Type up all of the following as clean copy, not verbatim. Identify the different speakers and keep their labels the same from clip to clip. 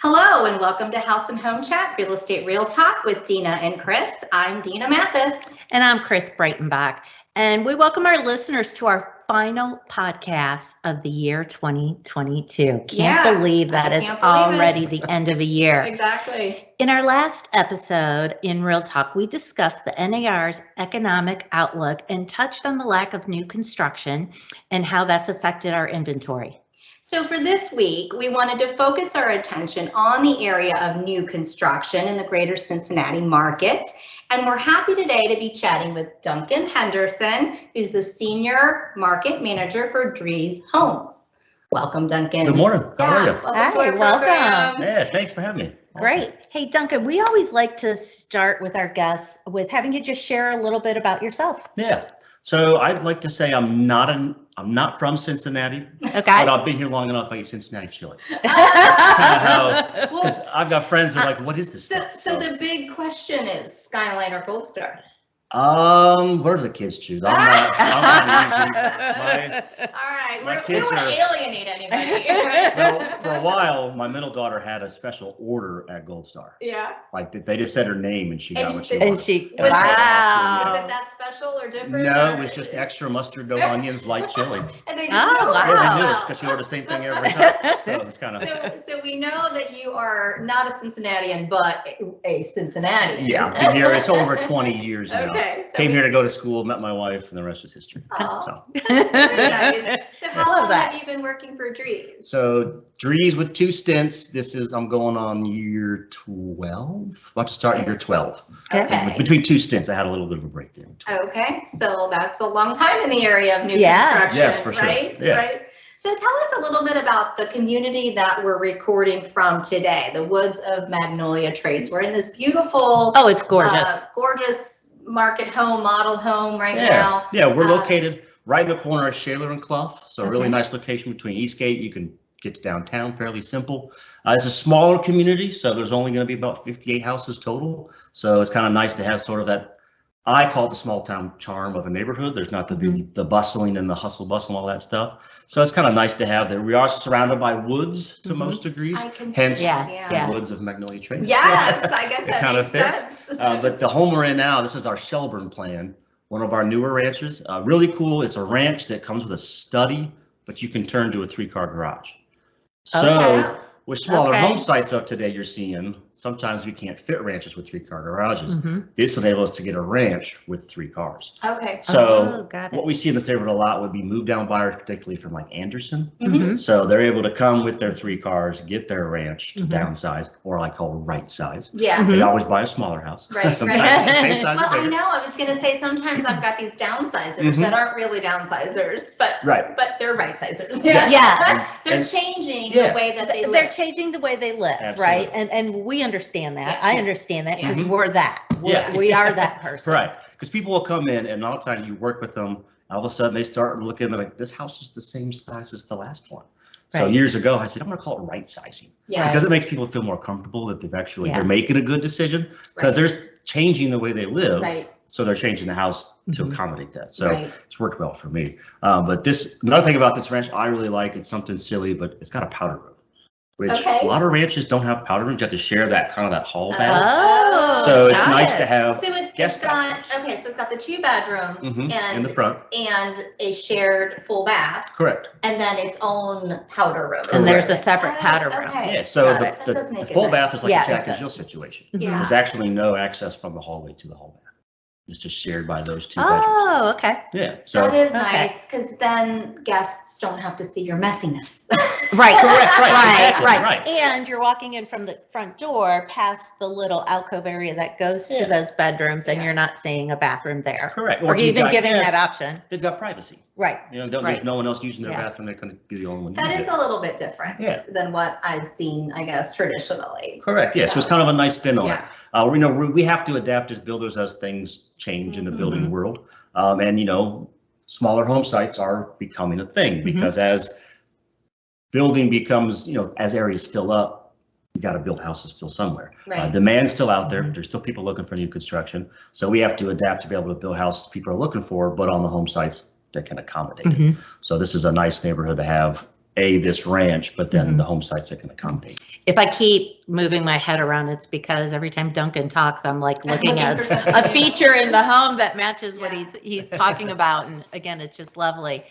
Speaker 1: Hello and welcome to House and Home Chat, Real Estate Real Talk with Dena and Chris. I'm Dena Mathis.
Speaker 2: And I'm Chris Breitenbach. And we welcome our listeners to our final podcast of the year 2022. Can't believe that it's already the end of a year.
Speaker 1: Exactly.
Speaker 2: In our last episode in Real Talk, we discussed the NAR's economic outlook and touched on the lack of new construction and how that's affected our inventory.
Speaker 1: So for this week, we wanted to focus our attention on the area of new construction in the greater Cincinnati market. And we're happy today to be chatting with Duncan Henderson, who's the Senior Market Manager for Drees Homes. Welcome, Duncan.
Speaker 3: Good morning. How are you?
Speaker 2: Welcome.
Speaker 3: Yeah, thanks for having me. Awesome.
Speaker 2: Great. Hey, Duncan, we always like to start with our guests with having you just share a little bit about yourself.
Speaker 3: Yeah. So I'd like to say I'm not from Cincinnati,
Speaker 2: Okay.
Speaker 3: but I've been here long enough. I eat Cincinnati chili. That's kind of how, because I've got friends who are like, "What is this stuff?"
Speaker 1: So the big question is Skyline or Gold Star?
Speaker 3: Where do the kids choose? I'm not
Speaker 1: All right,
Speaker 3: my
Speaker 1: we
Speaker 3: kids
Speaker 1: don't want to
Speaker 3: are-
Speaker 1: alienate anybody.
Speaker 3: well, for a while, my middle daughter had a special order at Gold Star.
Speaker 1: Yeah.
Speaker 3: Like they just said her name and she got what she
Speaker 1: And
Speaker 3: wanted.
Speaker 2: And she,
Speaker 1: Was it-
Speaker 2: wow.
Speaker 1: Is it that special or different?
Speaker 3: No,
Speaker 1: or
Speaker 3: it was just
Speaker 1: is-
Speaker 3: extra mustard, no onions, light chili.
Speaker 1: And they
Speaker 2: Oh,
Speaker 1: know
Speaker 2: wow.
Speaker 3: Yeah, they knew it
Speaker 1: wow.
Speaker 3: because she ordered the same thing every time. So it's kind of.
Speaker 1: So we know that you are not a Cincinnatian, but a Cincinnati.
Speaker 3: Yeah, I've been here. It's over 20 years now.
Speaker 1: Okay. So
Speaker 3: Came here to go to school, met my wife, and the rest is history.
Speaker 1: Oh,
Speaker 3: So,
Speaker 1: that's very nice. So how
Speaker 2: Love
Speaker 1: long
Speaker 2: that.
Speaker 1: have you been working for Drees?
Speaker 3: so Drees with 2 stints. I'm going on year 12. About to start year 12.
Speaker 1: Okay.
Speaker 3: Between 2 stints, I had a little bit of a break there.
Speaker 1: Okay, so that's a long time in the area of new
Speaker 2: Yeah.
Speaker 1: construction,
Speaker 3: Yes, for sure.
Speaker 1: right?
Speaker 3: Yeah.
Speaker 1: Right. So tell us a little bit about the community that we're recording from today, the Woods of Magnolia Trace. We're in this beautiful,
Speaker 2: Oh, it's gorgeous.
Speaker 1: gorgeous market home, model home right now.
Speaker 3: Yeah, we're
Speaker 1: Uh,
Speaker 3: located right in the corner of Shaler and Clough. So a really
Speaker 1: Okay.
Speaker 3: nice location between Eastgate. You can get to downtown fairly simple. It's a smaller community, so there's only going to be about 58 houses total. So it's kind of nice to have sort of that, I call it the small town charm of a neighborhood. There's not the bustling and the hustle bustle and all that stuff. So it's kind of nice to have there. We are surrounded by woods to most degrees,
Speaker 1: I can
Speaker 3: hence
Speaker 1: see that,
Speaker 2: Yeah.
Speaker 3: the Woods of Magnolia Trace.
Speaker 1: Yes, I guess
Speaker 3: It
Speaker 1: that
Speaker 3: kind of
Speaker 1: makes
Speaker 3: fits.
Speaker 1: sense.
Speaker 3: But the home we're in now, this is our Shelburne plan, one of our newer ranches. Really cool. It's a ranch that comes with a study, but you can turn to a 3-car garage. So
Speaker 1: Okay.
Speaker 3: with smaller
Speaker 2: Okay.
Speaker 3: home sites up today, you're seeing sometimes we can't fit ranches with 3-car garages.
Speaker 2: Mhm.
Speaker 3: This enables us to get a ranch with 3 cars.
Speaker 1: Okay.
Speaker 3: So
Speaker 2: Oh, got it.
Speaker 3: what we see in this neighborhood a lot would be move down buyers, particularly from like Anderson.
Speaker 1: Mhm.
Speaker 3: So they're able to come with their 3 cars, get their ranch to
Speaker 2: Mhm.
Speaker 3: downsize, or I call right size.
Speaker 1: Yeah.
Speaker 2: Mhm.
Speaker 3: They always buy a smaller house.
Speaker 1: Right,
Speaker 3: Sometimes
Speaker 1: right.
Speaker 3: it's the same size
Speaker 1: Well,
Speaker 3: or
Speaker 1: I
Speaker 3: bigger.
Speaker 1: know, I was gonna say, sometimes I've got these downsizers
Speaker 3: Mhm.
Speaker 1: that aren't really downsizers, but
Speaker 3: Right.
Speaker 1: they're right sizers.
Speaker 3: Yes.
Speaker 2: Yeah.
Speaker 1: They're
Speaker 3: And-
Speaker 1: changing
Speaker 3: yeah.
Speaker 1: the way that they
Speaker 2: They're
Speaker 1: live.
Speaker 2: changing the way they live,
Speaker 3: Absolutely.
Speaker 2: right? And we understand that.
Speaker 1: Yeah.
Speaker 2: I understand that because
Speaker 3: Mhm.
Speaker 2: we're that.
Speaker 3: Yeah.
Speaker 2: We are that person.
Speaker 3: Right. Because people will come in and a lot of times you work with them, all of a sudden they start looking, they're like, this house is the same size as the last one. So
Speaker 2: Right.
Speaker 3: years ago, I said, I'm going to call it right sizing.
Speaker 1: Yeah.
Speaker 3: Because it makes people feel more comfortable that they've actually,
Speaker 2: Yeah.
Speaker 3: they're making a good decision because
Speaker 1: Right.
Speaker 3: they're changing the way they live.
Speaker 1: Right,
Speaker 3: So they're changing the house to
Speaker 2: Mhm.
Speaker 3: accommodate that. So
Speaker 1: right.
Speaker 3: it's worked well for me. But another thing about this ranch I really like, it's something silly, but it's got a powder room, which
Speaker 1: Okay.
Speaker 3: a lot of ranches don't have powder rooms. You have to share that hall bath.
Speaker 2: Oh,
Speaker 3: So it's
Speaker 2: got
Speaker 3: nice
Speaker 2: it.
Speaker 3: to have
Speaker 1: So it's
Speaker 3: guest
Speaker 1: got,
Speaker 3: bathrooms.
Speaker 1: okay, so it's got the 2 bedrooms
Speaker 3: Mhm,
Speaker 1: and
Speaker 3: in the front.
Speaker 1: and a shared full bath,
Speaker 3: Correct.
Speaker 1: and then its own powder room.
Speaker 2: And there's a
Speaker 3: Correct.
Speaker 2: separate powder room.
Speaker 1: Okay.
Speaker 3: Yeah, so
Speaker 2: Got
Speaker 3: the,
Speaker 2: it.
Speaker 1: That
Speaker 3: the,
Speaker 1: does
Speaker 3: the
Speaker 1: make it
Speaker 3: full
Speaker 1: nice.
Speaker 3: bath is like
Speaker 2: Yeah,
Speaker 3: a Jack
Speaker 2: it
Speaker 3: and Jill
Speaker 2: does.
Speaker 3: situation.
Speaker 1: Yeah.
Speaker 3: There's actually no access from the hallway to the hall bath. It's just shared by those 2 bedrooms.
Speaker 2: Oh, okay.
Speaker 3: Yeah, so.
Speaker 1: That is
Speaker 2: Okay.
Speaker 1: nice, because then guests don't have to see your messiness.
Speaker 2: Right.
Speaker 3: Correct, right,
Speaker 2: Right,
Speaker 3: exactly,
Speaker 2: right.
Speaker 3: right.
Speaker 2: And you're walking in from the front door past the little alcove area that goes
Speaker 3: Yeah.
Speaker 2: to those bedrooms and
Speaker 1: Yeah.
Speaker 2: you're not seeing a bathroom there.
Speaker 3: Correct.
Speaker 2: Or
Speaker 3: if you've
Speaker 2: even
Speaker 3: got
Speaker 2: giving that
Speaker 3: guests,
Speaker 2: option.
Speaker 3: They've got privacy.
Speaker 2: Right.
Speaker 3: There's
Speaker 2: Right.
Speaker 3: no one else using their
Speaker 2: Yeah.
Speaker 3: bathroom. They're going to be the only one
Speaker 1: That
Speaker 3: using
Speaker 1: is
Speaker 3: it.
Speaker 1: a little bit different
Speaker 3: Yeah.
Speaker 1: than what I've seen, I guess, traditionally.
Speaker 3: Correct. Yeah. So it's kind of a nice spin on it.
Speaker 1: Yeah.
Speaker 3: We have to adapt as builders as things change in the building
Speaker 2: Mhm.
Speaker 3: world. And smaller home sites are becoming a thing because as building becomes, as areas fill up, you got to build houses still somewhere.
Speaker 1: Right.
Speaker 3: Demand's still out there.
Speaker 2: Mhm.
Speaker 3: There's still people looking for new construction. So we have to adapt to be able to build houses people are looking for, but on the home sites that can accommodate it.
Speaker 2: Mhm.
Speaker 3: So this is a nice neighborhood to have this ranch, but then the home sites that can accommodate.
Speaker 2: If I keep moving my head around, it's because every time Duncan talks, I'm like looking at a feature in the home that matches what he's talking about. And again, it's just lovely.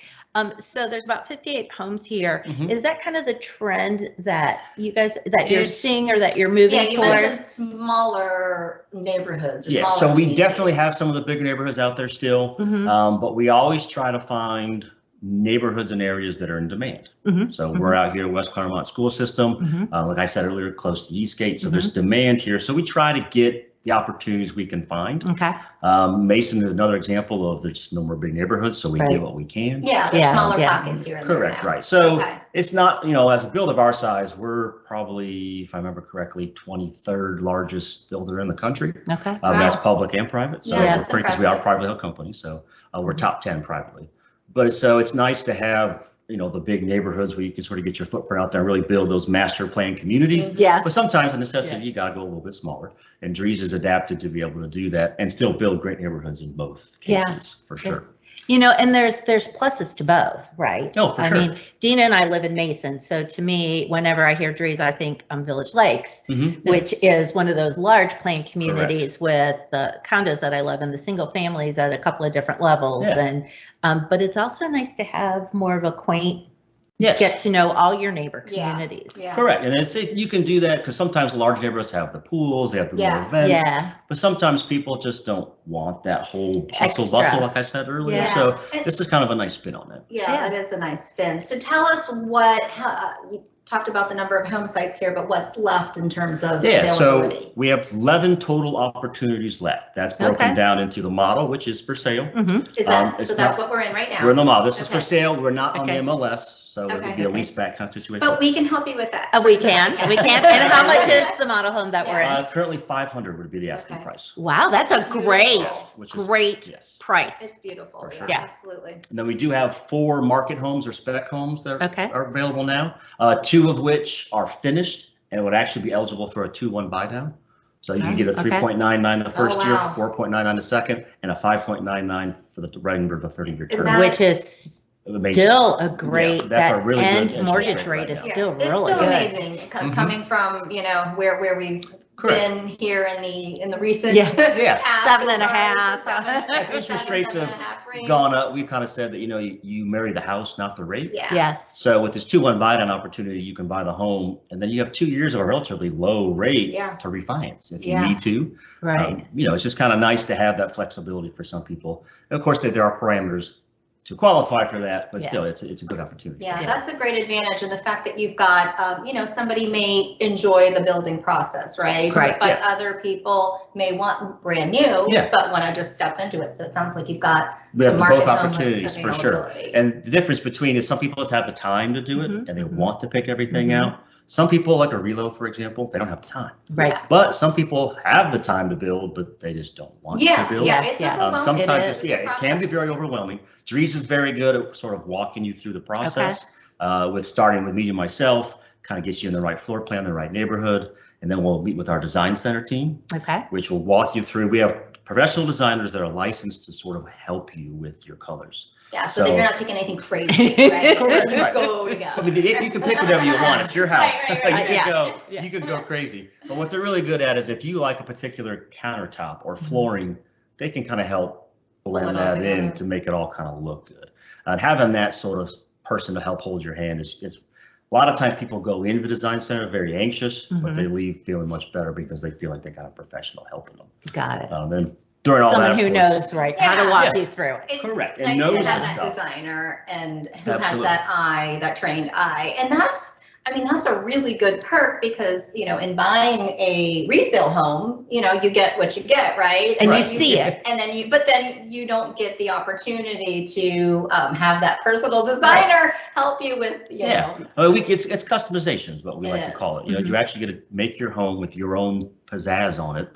Speaker 2: So there's about 58 homes here. Is that kind of the trend that you guys, you're seeing or that you're moving towards?
Speaker 1: Yeah, you mentioned smaller neighborhoods. Or smaller
Speaker 3: so we definitely have some of the bigger neighborhoods out there still, but we always try to find neighborhoods and areas that are in demand. So we're out here, West Claremont School System, like I said earlier, close to Eastgate. So there's demand here. So we try to get the opportunities we can find.
Speaker 2: Okay.
Speaker 3: Mason is another example of there's just no more big neighborhoods, so we get what we can.
Speaker 1: Yeah, there's smaller pockets here.
Speaker 3: Correct, right. So it's not, as a build of our size, we're probably, if I remember correctly, 23rd largest builder in the country.
Speaker 2: Okay.
Speaker 3: That's public and private. So because we are a privately held company, so we're top 10 privately. But so it's nice to have, the big neighborhoods where you can sort of get your footprint out there and really build those master plan communities.
Speaker 2: Yeah.
Speaker 3: But sometimes the necessity, you got to go a little bit smaller. And Drees is adapted to be able to do that and still build great neighborhoods in both cases, for sure.
Speaker 2: And there's pluses to both, right?
Speaker 3: Oh, for sure.
Speaker 2: I mean, Dena and I live in Mason. So to me, whenever I hear Drees, I think Village Lakes, which is one of those large plain communities with the condos that I live in, the single families at a couple of different levels. And but it's also nice to have more of a quaint, get to know all your neighbor communities.
Speaker 3: Correct. And you can do that because sometimes large neighborhoods have the pools, they have the little events. But sometimes people just don't want that whole hustle bustle, like I said earlier. So this is kind of a nice spin on that.
Speaker 1: That is a nice spin. So tell us you talked about the number of home sites here, but what's left in terms of availability?
Speaker 3: So we have 11 total opportunities left. That's broken down into the model, which is for sale.
Speaker 1: Is that so? That's what we're in right now.
Speaker 3: We're in the model. This is for sale. We're not on the MLS. So it would be a lease back kind of situation.
Speaker 1: But we can help you with that.
Speaker 2: We can. And how much is the model home that we're in?
Speaker 3: Currently $500 would be the asking price.
Speaker 2: Wow, that's a great price.
Speaker 1: It's beautiful.
Speaker 3: Sure.
Speaker 1: Yeah, absolutely.
Speaker 3: And then we do have 4 market homes or spec homes that are available now, 2 of which are finished and would actually be eligible for a 2-1 buy down. So you can get a 3.99 the first year, 4.99 the second, and a 5.99 for the remainder of the 30-year term.
Speaker 2: Which is amazing. Still a great,
Speaker 3: that's a really good
Speaker 2: mortgage rate is still really
Speaker 1: good. It's still amazing coming from, where we've been here in the recent past.
Speaker 2: 7.5.
Speaker 3: As interest rates have gone up, we've kind of said that, you marry the house, not the rate.
Speaker 2: Yes.
Speaker 3: So with this 2-1 buy down opportunity, you can buy the home and then you have 2 years of a relatively low rate to refinance if you need to.
Speaker 2: Right.
Speaker 3: It's just kind of nice to have that flexibility for some people. And of course, there are parameters to qualify for that, but still, it's a good opportunity.
Speaker 1: Yeah, that's a great advantage, and the fact that you've got, somebody may enjoy the building process, right?
Speaker 3: Correct.
Speaker 1: But other people may want brand new, but want to just step into it. So it sounds like you've got some
Speaker 3: both opportunities for sure. And the difference between is some people just have the time to do it and they want to pick everything out. Some people, like a reload, for example, they don't have time.
Speaker 2: Right.
Speaker 3: But some people have the time to build, but they just don't want to build.
Speaker 1: It's overwhelming.
Speaker 3: Sometimes it can be very overwhelming. Drees is very good at sort of walking you through the process. With starting with meeting myself, kind of gets you in the right floor plan, the right neighborhood, and then we'll meet with our design center team, which will walk you through. We have professional designers that are licensed to sort of help you with your colors.
Speaker 1: Yeah, so that you're not picking anything crazy, right? Go to go.
Speaker 3: I mean, you can pick whatever you want. It's your house. You can go crazy. But what they're really good at is if you like a particular countertop or flooring, they can kind of help blend that in to make it all kind of look good. And having that sort of person to help hold your hand is a lot of times people go into the design center very anxious, but they leave feeling much better because they feel like they got a professional helping them.
Speaker 2: Got it.
Speaker 3: And during all
Speaker 2: someone
Speaker 3: that,
Speaker 2: who knows how to walk you through it.
Speaker 1: It's
Speaker 3: correct.
Speaker 1: Nice
Speaker 3: and knows
Speaker 1: to have that
Speaker 3: stuff.
Speaker 1: designer and who has that eye, that trained eye, and that's a really good perk because in buying a resale home, you get what you get, right?
Speaker 2: And you see it,
Speaker 1: and then you don't get the opportunity to have that personal designer help you with
Speaker 3: it's customization is what we like to call it. You actually get to make your home with your own pizzazz on it.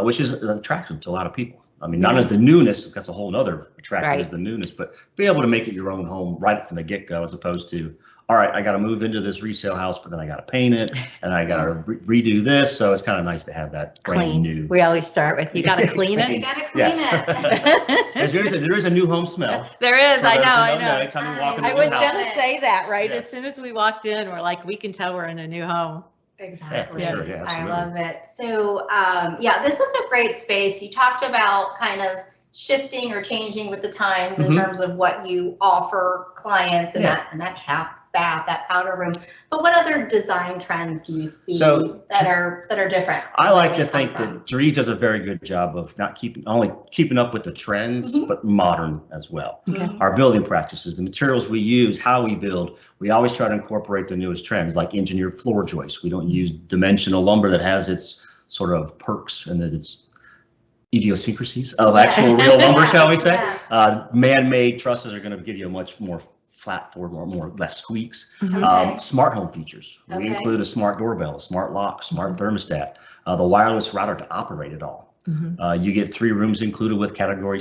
Speaker 3: Which is attractive to a lot of people. I mean, not as the newness, that's a whole other attractive as the newness, but be able to make it your own home right from the get-go as opposed to, all right, I got to move into this resale house, but then I got to paint it and I got to redo this. So it's kind of nice to have that brand new.
Speaker 2: We always start with, you got to clean it.
Speaker 1: You gotta clean it.
Speaker 3: There is a new home smell.
Speaker 2: There is, I know.
Speaker 3: Anytime you walk into
Speaker 2: I
Speaker 3: a
Speaker 2: was
Speaker 3: new house.
Speaker 2: gonna say that, right?
Speaker 3: Yeah.
Speaker 2: As soon as we walked in, we're like, we can tell we're in a new home.
Speaker 1: Exactly.
Speaker 3: Yeah, for sure. Yeah,
Speaker 1: I
Speaker 3: absolutely.
Speaker 1: love it. So, yeah, this is a great space. You talked about kind of shifting or changing with the times in terms of what you offer clients and that half bath, that powder room. But what other design trends do you see that are different?
Speaker 3: I like to think that Drees does a very good job of not only keeping up with the trends, but modern as well.
Speaker 2: Okay.
Speaker 3: Our building practices, the materials we use, how we build, we always try to incorporate the newest trends, like engineered floor joists. We don't use dimensional lumber that has its sort of perks and that its idiosyncrasies of actual real lumber, shall we say. Man-made trusses are going to give you a much more flat forward, more less squeaks. Smart home features. We include a smart doorbell, smart lock, smart thermostat, the wireless router to operate it all. You get 3 rooms included with category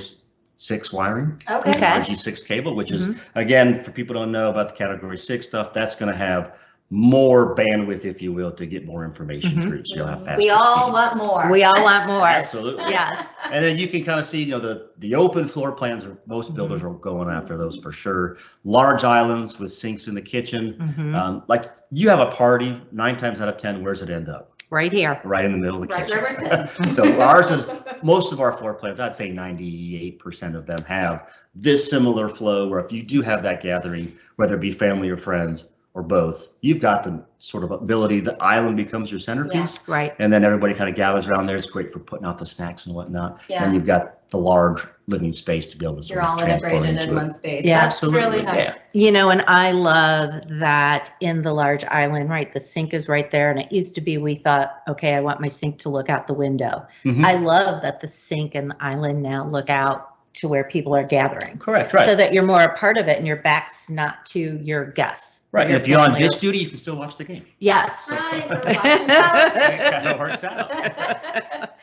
Speaker 3: 6 wiring, RG6 cable, which is, again, for people who don't know about the category 6 stuff, that's going to have more bandwidth, if you will, to get more information through. So you'll have faster
Speaker 1: We all
Speaker 3: speeds.
Speaker 1: want more.
Speaker 2: We all want more.
Speaker 3: Absolutely.
Speaker 2: Yes.
Speaker 3: And then you can kind of see, the open floor plans, most builders are going after those for sure. Large islands with sinks in the kitchen. Like you have a party, 9 times out of 10, where's it end up?
Speaker 2: Right here.
Speaker 3: Right in the middle of the kitchen.
Speaker 1: Right where we're sitting.
Speaker 3: So ours is, most of our floor plans, I'd say 98% of them have this similar flow where if you do have that gathering, whether it be family or friends, or both, you've got the sort of ability, the island becomes your centerpiece.
Speaker 2: Right.
Speaker 3: And then everybody kind of gathers around there. It's great for putting out the snacks and whatnot.
Speaker 1: Yeah.
Speaker 3: And you've got the large living space to be able to
Speaker 1: You're
Speaker 3: sort of
Speaker 1: all
Speaker 3: transfer
Speaker 1: integrated
Speaker 3: into
Speaker 1: in
Speaker 3: it.
Speaker 1: one space.
Speaker 2: Yeah,
Speaker 1: That's
Speaker 3: absolutely.
Speaker 1: really nice.
Speaker 3: Yeah.
Speaker 2: And I love that in the large island, right? The sink is right there. And it used to be, we thought, okay, I want my sink to look out the window. I love that the sink and the island now look out to where people are gathering.
Speaker 3: Correct, right.
Speaker 2: So that you're more a part of it and your back's not to your guests.
Speaker 3: Right, and if you're on dish duty, you can still watch the game.
Speaker 2: Yes.
Speaker 1: That's right.
Speaker 3: So-
Speaker 1: We're watching television.
Speaker 3: It kind of works out.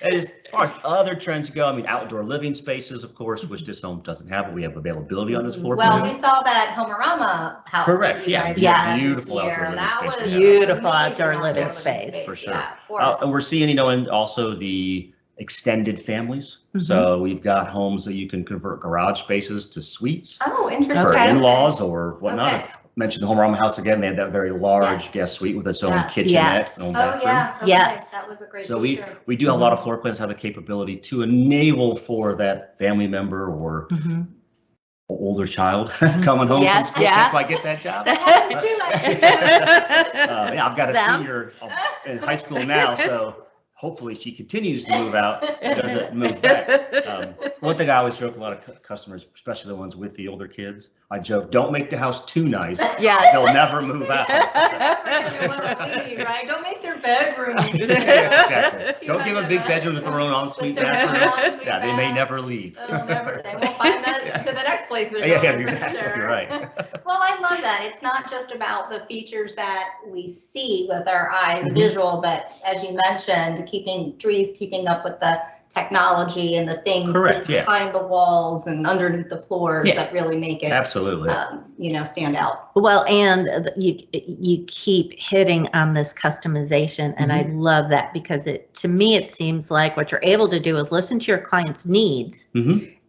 Speaker 3: And as far as other trends go, I mean, outdoor living spaces, of course, which this home doesn't have, but we have availability on this floor
Speaker 1: Well,
Speaker 3: plan.
Speaker 1: we saw that Homerama house.
Speaker 3: Correct,
Speaker 1: that you
Speaker 3: yeah.
Speaker 1: guys
Speaker 2: Yes.
Speaker 1: had this
Speaker 3: Beautiful
Speaker 1: year.
Speaker 3: outdoor living
Speaker 1: That
Speaker 3: space
Speaker 1: was
Speaker 3: we have.
Speaker 2: Beautiful
Speaker 1: amazing
Speaker 2: outdoor living space.
Speaker 3: For sure.
Speaker 1: Yeah, of course.
Speaker 3: And we're seeing, and also the extended families. So we've got homes that you can convert garage spaces to suites
Speaker 1: Oh, interesting.
Speaker 3: for
Speaker 2: Okay.
Speaker 3: in-laws or whatnot.
Speaker 1: Okay.
Speaker 3: Mentioned the Homerama house again. They had that very large
Speaker 1: Yes.
Speaker 3: guest suite with its own
Speaker 1: Yes.
Speaker 3: kitchenette
Speaker 2: Yes.
Speaker 3: and own
Speaker 1: Oh,
Speaker 3: bathroom.
Speaker 1: yeah. Okay.
Speaker 2: Yes.
Speaker 1: That was a great
Speaker 3: So
Speaker 1: feature.
Speaker 3: we do have a lot of floor plans have the capability to enable for that family member or older child coming home
Speaker 2: Yeah,
Speaker 3: from school,
Speaker 2: yeah.
Speaker 3: can't quite get that job.
Speaker 1: Happens too much.
Speaker 3: Yeah, I've got a
Speaker 2: Them.
Speaker 3: senior in high school now, so hopefully she continues to move out, doesn't move back. One thing I always joke, a lot of customers, especially the ones with the older kids, I joke, don't make the house too nice.
Speaker 2: Yeah.
Speaker 3: They'll never move out.
Speaker 1: They want to leave, right? Don't make their bedrooms.
Speaker 3: Yes, exactly.
Speaker 1: Too
Speaker 3: Don't give
Speaker 1: much
Speaker 3: them big
Speaker 1: of a-
Speaker 3: bedrooms with their own ensuite
Speaker 1: with their own
Speaker 3: bathroom.
Speaker 1: ensuite
Speaker 3: Yeah, they may
Speaker 1: bath.
Speaker 3: never leave.
Speaker 1: They won't find that to the next place they're
Speaker 3: Yeah,
Speaker 1: going. for
Speaker 3: exactly,
Speaker 1: sure.
Speaker 3: you're right.
Speaker 1: Well, I love that. It's not just about the features that we see with our eyes, visual, but as you mentioned, keeping up with the technology and the things
Speaker 3: Correct, yeah.
Speaker 1: behind the walls and underneath the floors
Speaker 3: Yeah.
Speaker 1: that really make it,
Speaker 3: Absolutely.
Speaker 1: stand out.
Speaker 2: Well, and you keep hitting on this customization, and I love that because to me it seems like what you're able to do is listen to your client's needs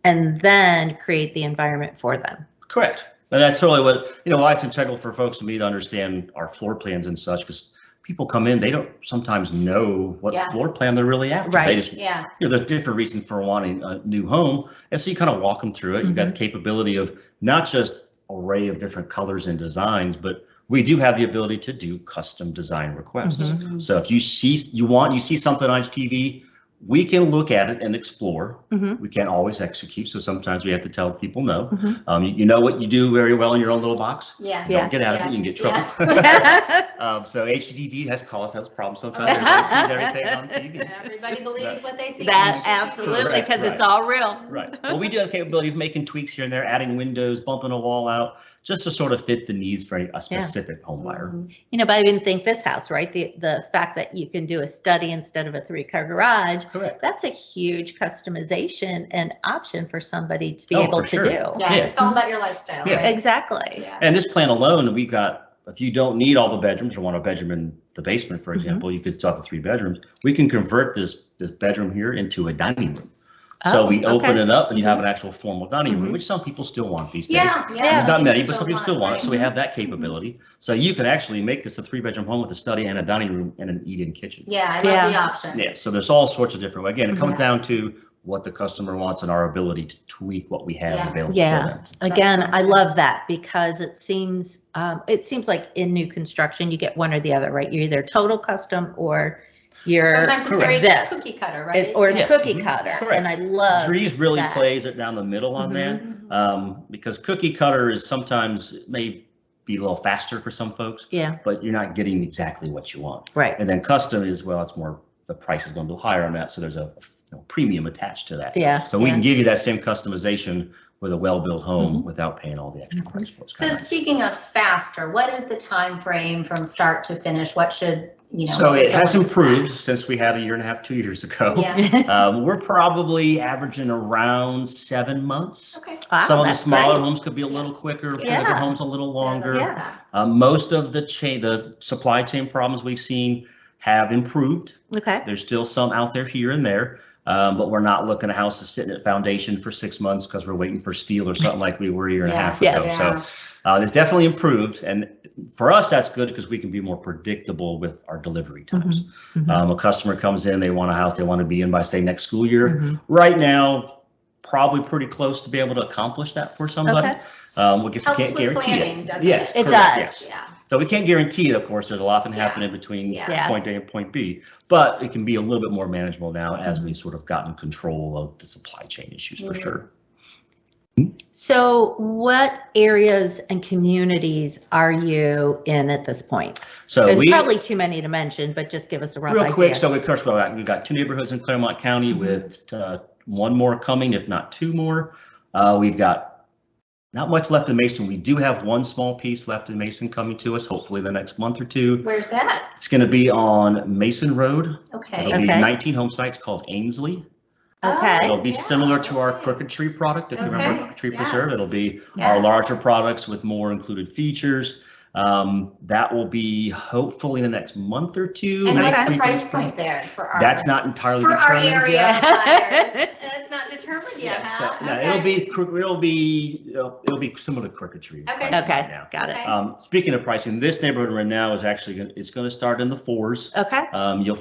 Speaker 2: and then create the environment for them.
Speaker 3: Correct. And that's really why it's integral for folks to me to understand our floor plans and such, because people come in, they don't sometimes know what floor plan they're really after.
Speaker 2: Right.
Speaker 3: They just,
Speaker 1: Yeah.
Speaker 3: there's different reasons for wanting a new home. And so you kind of walk them through it. You've got the capability of not just array of different colors and designs, but we do have the ability to do custom design requests. So if you see something on TV, we can look at it and explore. We can't always execute, so sometimes we have to tell people no. You know what you do very well in your own little box.
Speaker 1: Yeah.
Speaker 3: Don't get out of it, you can get trouble.
Speaker 1: Yeah.
Speaker 3: So HGTV has caused those problems sometimes. Everybody sees everything on TV.
Speaker 1: Everybody believes what they see.
Speaker 2: That absolutely,
Speaker 3: Correct,
Speaker 2: because
Speaker 3: right.
Speaker 2: it's all real.
Speaker 3: Right. Well, we do have the capability of making tweaks here and there, adding windows, bumping a wall out, just to sort of fit the needs for a specific home buyer.
Speaker 2: But I even think this house, right? The fact that you can do a study instead of a 3-car garage.
Speaker 3: Correct.
Speaker 2: That's a huge customization and option for somebody to be
Speaker 3: Oh,
Speaker 2: able
Speaker 3: for
Speaker 2: to
Speaker 3: sure.
Speaker 2: do.
Speaker 1: Yeah, it's all about your lifestyle.
Speaker 3: Yeah.
Speaker 1: Right?
Speaker 2: Exactly.
Speaker 1: Yeah.
Speaker 3: And this plan alone, we've got if you don't need all the bedrooms or want a bedroom in the basement, for example, you could still have the 3 bedrooms. We can convert this bedroom here into a dining room. So we open it up and you have an actual formal dining room, which some people still want these days.
Speaker 1: Yeah.
Speaker 3: There's not many, but some people still want it. So we have that capability. So you can actually make this a 3-bedroom home with a study and a dining room and an eat-in kitchen.
Speaker 1: Yeah, I love the options.
Speaker 3: Yeah, so there's all sorts of different ways. Again, it comes down to what the customer wants and our ability to tweak what we have available for them.
Speaker 2: Again, I love that because it seems like in new construction, you get one or the other, right? You're either total custom or you're
Speaker 1: sometimes it's very cookie cutter, right?
Speaker 2: Or it's cookie cutter.
Speaker 3: Correct.
Speaker 2: And I love
Speaker 3: Drees really
Speaker 2: that.
Speaker 3: plays it down the middle on that, because cookie cutter is sometimes may be a little faster for some folks.
Speaker 2: Yeah.
Speaker 3: But you're not getting exactly what you want.
Speaker 2: Right.
Speaker 3: And then custom is, well, it's more, the price is going to be higher on that. So there's a premium attached to that.
Speaker 2: Yeah.
Speaker 3: So we can give you that same customization with a well-built home without paying all the extra price for it.
Speaker 1: So speaking of faster, what is the time frame from start to finish? What should,
Speaker 3: So it has improved since we had 1.5 years, 2 years ago.
Speaker 1: Yeah.
Speaker 3: We're probably averaging around 7 months.
Speaker 1: Okay.
Speaker 2: Wow,
Speaker 3: Some of the
Speaker 2: that's
Speaker 3: smaller
Speaker 2: great.
Speaker 3: homes could be a little quicker,
Speaker 2: Yeah.
Speaker 3: bigger homes a little longer.
Speaker 2: Yeah.
Speaker 3: Most of the supply chain problems we've seen have improved.
Speaker 2: Okay.
Speaker 3: There's still some out there here and there, but we're not looking at houses sitting at foundation for 6 months because we're waiting for steel or something like we were 1.5 years ago.
Speaker 1: Yeah.
Speaker 3: So it's definitely improved. And for us, that's good because we can be more predictable with our delivery times. A customer comes in, they want a house they want to be in by, say, next school year. Right now, probably pretty close to be able to accomplish that for somebody.
Speaker 2: Okay.
Speaker 3: Because we can't guarantee
Speaker 1: planning,
Speaker 3: it. Yes,
Speaker 2: it
Speaker 3: correct,
Speaker 2: does.
Speaker 3: yes.
Speaker 1: Yeah.
Speaker 3: So we can't guarantee it, of course. There's a lot that happening between point A and point B, but it can be a little bit more manageable now as we've sort of gotten control of the supply chain issues for sure.
Speaker 2: So what areas and communities are you in at this point?
Speaker 3: So
Speaker 2: and probably too many to mention, but just give us a rough idea.
Speaker 3: Real quick, so of course we've got 2 neighborhoods in Claremont County with 1 more coming, if not 2 more. We've got not much left in Mason. We do have 1 small piece left in Mason coming to us, hopefully the next month or 2.
Speaker 1: Where's that?
Speaker 3: It's going to be on Mason Road.
Speaker 1: Okay.
Speaker 3: It'll be 19 home sites called Ainsley.
Speaker 2: Okay.
Speaker 3: It'll be similar to our Crooked Tree product, if you remember Crooked Tree Preserve. It'll be our larger products with more included features. That will be hopefully in the next month or 2.
Speaker 1: And what's the price point there for our?
Speaker 3: That's not entirely
Speaker 1: for our
Speaker 3: determined
Speaker 1: area.
Speaker 3: yet.
Speaker 1: It's not determined yet.
Speaker 3: So,
Speaker 1: Huh?
Speaker 3: no,
Speaker 1: Okay.
Speaker 3: it'll be similar to Crooked Tree.
Speaker 1: Okay.
Speaker 2: Okay.
Speaker 3: Now.
Speaker 2: Got it.
Speaker 1: Okay.
Speaker 3: Speaking of pricing, this neighborhood right now is actually it's going to start in the 4s.
Speaker 2: Okay.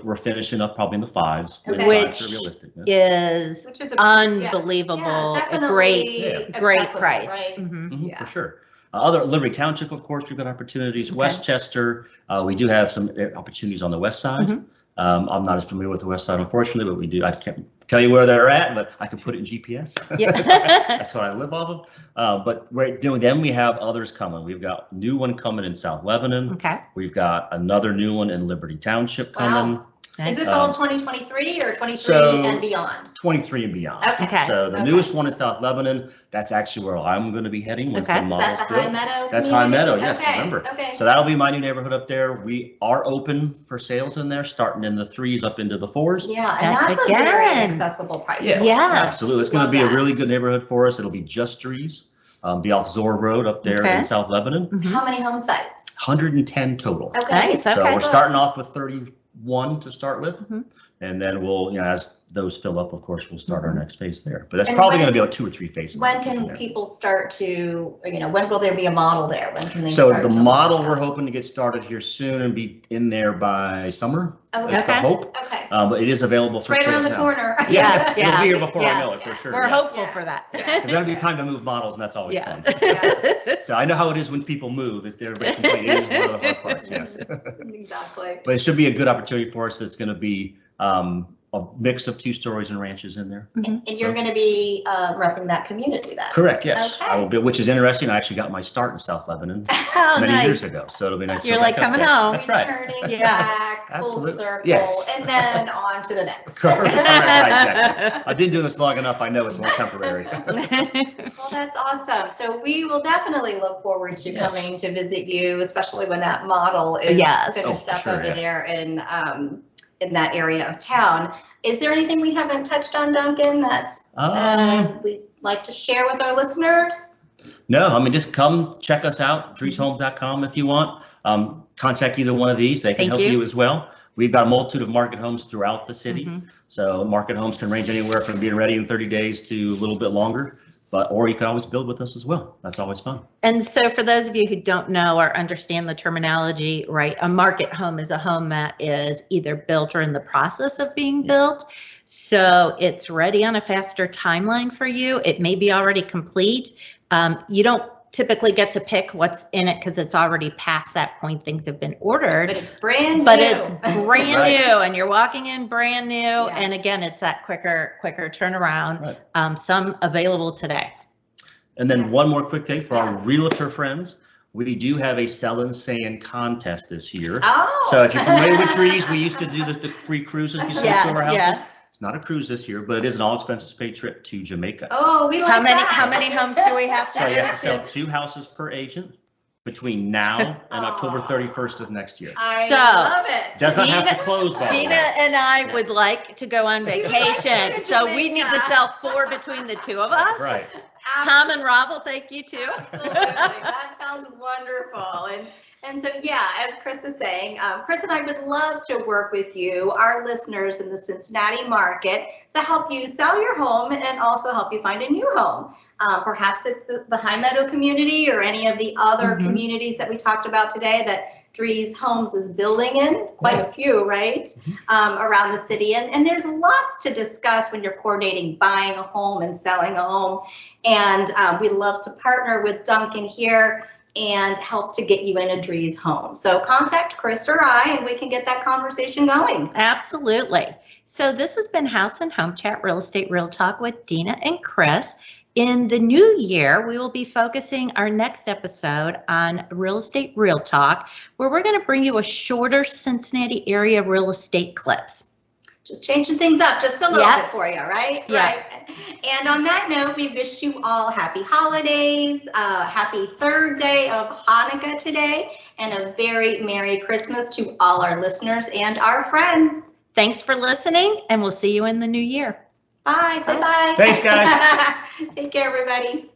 Speaker 3: We're finishing up probably in the 5s.
Speaker 1: Okay.
Speaker 2: Which
Speaker 3: realisticness.
Speaker 2: is
Speaker 1: Which is
Speaker 2: unbelievable. A great
Speaker 1: accessible,
Speaker 2: price.
Speaker 1: right?
Speaker 3: For sure. Other Liberty Township, of course, we've got opportunities. Westchester, we do have some opportunities on the west side. I'm not as familiar with the west side, unfortunately, but we do. I can't tell you where they're at, but I can put it in GPS.
Speaker 2: Yeah.
Speaker 3: That's what I live off of. But right doing them, we have others coming. We've got a new one coming in South Lebanon.
Speaker 2: Okay.
Speaker 3: We've got another new one in Liberty Township coming.
Speaker 1: Wow. Is this all 2023 or 23
Speaker 3: so
Speaker 1: and beyond?
Speaker 3: 23 and beyond.
Speaker 1: Okay.
Speaker 3: So the newest one in South Lebanon, that's actually where I'm going to be heading once the
Speaker 1: Is
Speaker 3: model's
Speaker 1: that the
Speaker 3: built.
Speaker 1: High Meadow?
Speaker 3: That's High
Speaker 1: community?
Speaker 3: Meadow, yes,
Speaker 1: Okay.
Speaker 3: remember.
Speaker 1: Okay.
Speaker 3: So that'll be my new neighborhood up there. We are open for sales in there, starting in the 3s up into the 4s.
Speaker 1: Yeah, and that's a very accessible price.
Speaker 2: Yes.
Speaker 3: Absolutely. It's going to
Speaker 1: Love
Speaker 3: be a
Speaker 1: that.
Speaker 3: really good neighborhood for us. It'll be just Drees, be off Zor Road up there in South Lebanon.
Speaker 1: How many home sites?
Speaker 3: 110 total.
Speaker 1: Okay.
Speaker 2: Nice.
Speaker 3: So
Speaker 2: Okay.
Speaker 3: we're starting off with 31 to start with. And then we'll, as those fill up, of course, we'll start our next phase there. But that's
Speaker 1: And
Speaker 3: probably
Speaker 1: when-
Speaker 3: going to be about 2 or 3 phases.
Speaker 1: When can people start to, when will there be a model there? When can they
Speaker 3: So
Speaker 1: start
Speaker 3: the
Speaker 1: to
Speaker 3: model,
Speaker 1: look
Speaker 3: we're
Speaker 1: at that?
Speaker 3: hoping to get started here soon and be in there by summer.
Speaker 1: Oh,
Speaker 3: That's the
Speaker 2: okay.
Speaker 3: hope.
Speaker 1: Okay.
Speaker 3: But it is available
Speaker 1: It's
Speaker 3: for
Speaker 1: right around
Speaker 3: sales
Speaker 1: the
Speaker 3: now.
Speaker 1: corner.
Speaker 2: Yeah,
Speaker 3: It'll be here before
Speaker 2: yeah.
Speaker 3: I know it, for sure.
Speaker 2: We're
Speaker 3: yeah.
Speaker 2: hopeful
Speaker 1: Yeah.
Speaker 2: for that.
Speaker 3: Because that'll be time to move models, and that's always fun.
Speaker 2: Yeah.
Speaker 3: So I know how it is when people move. Is everybody complain? It is one of the hard parts, yes.
Speaker 1: Exactly.
Speaker 3: But it should be a good opportunity for us. It's going to be a mix of 2 stories and ranches in there.
Speaker 1: And you're going to be repping that community then?
Speaker 3: Correct, yes.
Speaker 1: Okay.
Speaker 3: I will be, which is interesting. I actually got my start in South Lebanon
Speaker 2: Oh,
Speaker 3: many
Speaker 2: nice.
Speaker 3: years ago, so it'll be nice. to
Speaker 2: You're
Speaker 3: go
Speaker 2: like
Speaker 3: back up
Speaker 2: coming
Speaker 3: there.
Speaker 2: home.
Speaker 3: That's right.
Speaker 1: Returning
Speaker 2: Yeah.
Speaker 1: back, full
Speaker 3: Absolutely.
Speaker 1: circle,
Speaker 3: Yes.
Speaker 1: and then on to the next.
Speaker 3: Correct, right, exactly. I've been doing this long enough. I know it's more temporary.
Speaker 1: Well, that's awesome. So we will definitely look forward to coming to visit you, especially when that model is finished up over there in that area of town. Is there anything we haven't touched on, Duncan, that's we'd like to share with our listeners?
Speaker 3: No, I mean, just come check us out, dreeshomes.com if you want. Contact either one of these. They can help you as well. We've got a multitude of market homes throughout the city. So market homes can range anywhere from being ready in 30 days to a little bit longer. Or you can always build with us as well. That's always fun.
Speaker 2: And so for those of you who don't know or understand the terminology, right, a market home is a home that is either built or in the process of being built. So it's ready on a faster timeline for you. It may be already complete. You don't typically get to pick what's in it because it's already past that point. Things have been ordered.
Speaker 1: But it's brand new.
Speaker 2: But it's brand new, and you're walking in brand new. And again, it's that quicker turnaround. Some available today.
Speaker 3: And then one more quick thing for our realtor friends. We do have a sell and sand contest this year.
Speaker 1: Oh.
Speaker 3: So if you're familiar with Drees, we used to do the free cruises. You see to our houses.
Speaker 2: Yeah.
Speaker 3: It's not a cruise this year, but it is an all expenses paid trip to Jamaica.
Speaker 1: Oh, we like
Speaker 2: How many homes do we have to
Speaker 3: So
Speaker 2: do?
Speaker 3: you have to sell 2 houses per agent between now and October 31st of next year.
Speaker 1: I love it.
Speaker 3: Does not have to close by
Speaker 2: Dena and I would like to go on vacation, so we need to sell 4 between the 2 of us.
Speaker 3: Right.
Speaker 2: Tom and Rob will take you too.
Speaker 1: Absolutely. That sounds wonderful. And so, yeah, as Chris is saying, Chris and I would love to work with you, our listeners in the Cincinnati market, to help you sell your home and also help you find a new home. Perhaps it's the High Meadow community or any of the other communities that we talked about today that Drees Homes is building in, quite a few, right, around the city. And there's lots to discuss when you're coordinating buying a home and selling a home. And we'd love to partner with Duncan here and help to get you in a Drees home. So contact Chris or I, and we can get that conversation going.
Speaker 2: Absolutely. So this has been House and Home Chat Real Estate Real Talk with Dena and Chris. In the new year, we will be focusing our next episode on Real Estate Real Talk, where we're going to bring you a shorter Cincinnati area real estate clips.
Speaker 1: Just changing things up just a little bit for you, right?
Speaker 2: Yeah.
Speaker 1: Right. And on that note, we wish you all happy holidays, happy 3rd day of Hanukkah today, and a very Merry Christmas to all our listeners and our friends.
Speaker 2: Thanks for listening, and we'll see you in the new year.
Speaker 1: Bye. Say bye.
Speaker 3: Thanks, guys.
Speaker 1: Take care, everybody.